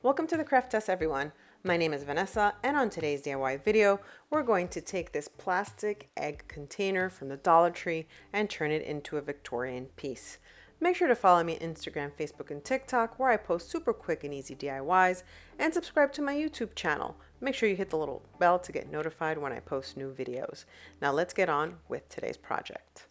Welcome to the craft test, everyone. My name is Vanessa, and on today's DIY video, we're going to take this plastic egg container from the Dollar Tree and turn it into a Victorian piece. Make sure to follow me on Instagram, Facebook, and TikTok, where I post super quick and easy DIYs, and subscribe to my YouTube channel. Make sure you hit the little bell to get notified when I post new videos. Now let's get on with today's project.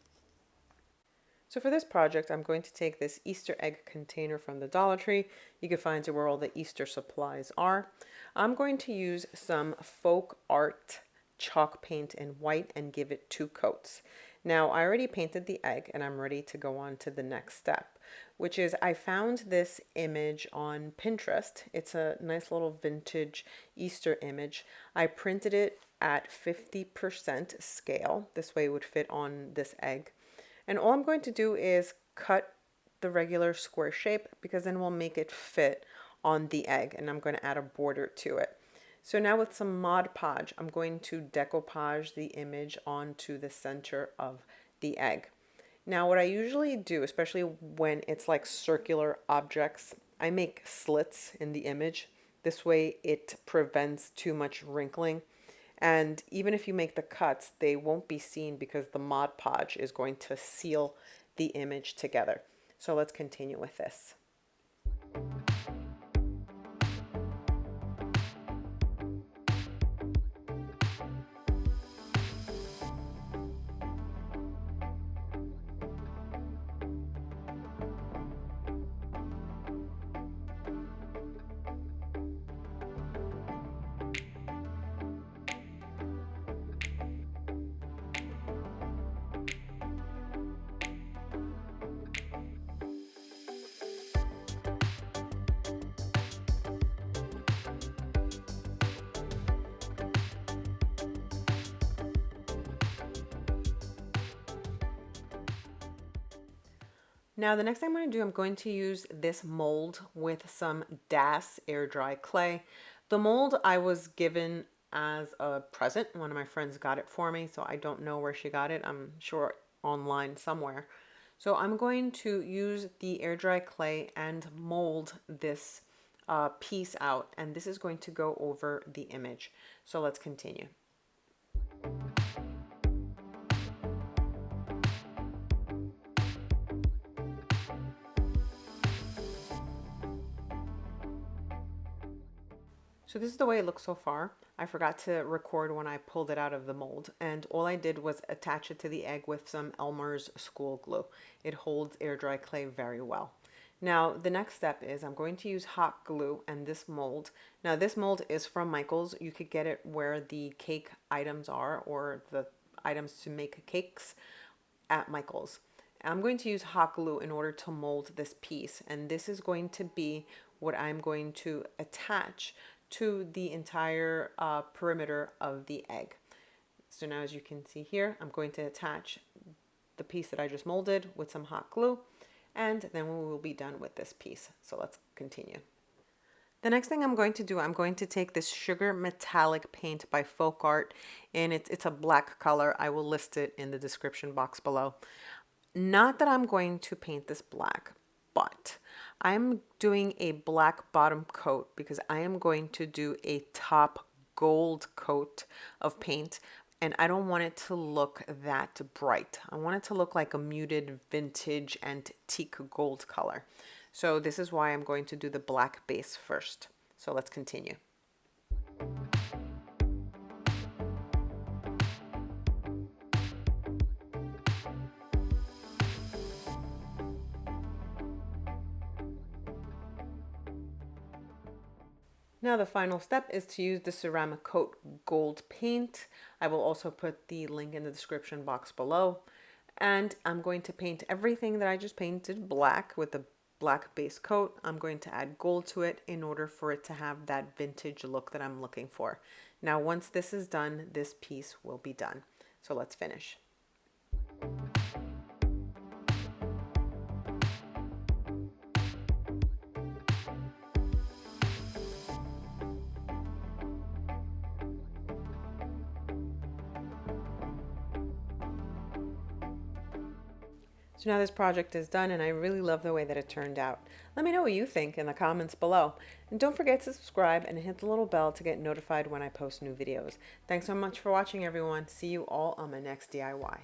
So for this project, I'm going to take this Easter egg container from the Dollar Tree. You can find it where all the Easter supplies are. I'm going to use some folk art chalk paint in white and give it 2 coats. Now I already painted the egg and I'm ready to go on to the next step, which is I found this image on Pinterest. It's a nice little vintage Easter image. I printed it at 50% scale. This way it would fit on this egg. And all I'm going to do is cut the regular square shape because then we'll make it fit on the egg, and I'm going to add a border to it. So now with some Mod Podge, I'm going to decoupage the image onto the center of the egg. Now what I usually do, especially when it's like circular objects, I make slits in the image. This way it prevents too much wrinkling. And even if you make the cuts, they won't be seen because the Mod Podge is going to seal the image together. So let's continue with this. Now the next thing I'm going to do, I'm going to use this mold with some Das air dry clay. The mold I was given as a present. One of my friends got it for me, so I don't know where she got it. I'm sure online somewhere. So I'm going to use the air dry clay and mold this piece out, and this is going to go over the image. So let's continue. So this is the way it looks so far. I forgot to record when I pulled it out of the mold, and all I did was attach it to the egg with some Elmer's school glue. It holds air dry clay very well. Now the next step is I'm going to use hot glue and this mold. Now this mold is from Michael's. You could get it where the cake items are, or the items to make cakes at Michael's. I'm going to use hot glue in order to mold this piece, and this is going to be what I'm going to attach to the entire perimeter of the egg. So now as you can see here, I'm going to attach the piece that I just molded with some hot glue, and then we will be done with this piece. So let's continue. The next thing I'm going to do, I'm going to take this sugar metallic paint by Folk Art, and it's a black color. I will list it in the description box below. Not that I'm going to paint this black, but I'm doing a black bottom coat because I am going to do a top gold coat of paint, and I don't want it to look that bright. I want it to look like a muted vintage antique gold color. So this is why I'm going to do the black base first. So let's continue. Now the final step is to use the ceramic coat gold paint. I will also put the link in the description box below. And I'm going to paint everything that I just painted black with the black base coat. I'm going to add gold to it in order for it to have that vintage look that I'm looking for. Now once this is done, this piece will be done. So let's finish. So now this project is done and I really love the way that it turned out. Let me know what you think in the comments below. And don't forget to subscribe and hit the little bell to get notified when I post new videos. Thanks so much for watching, everyone. See you all on my next DIY.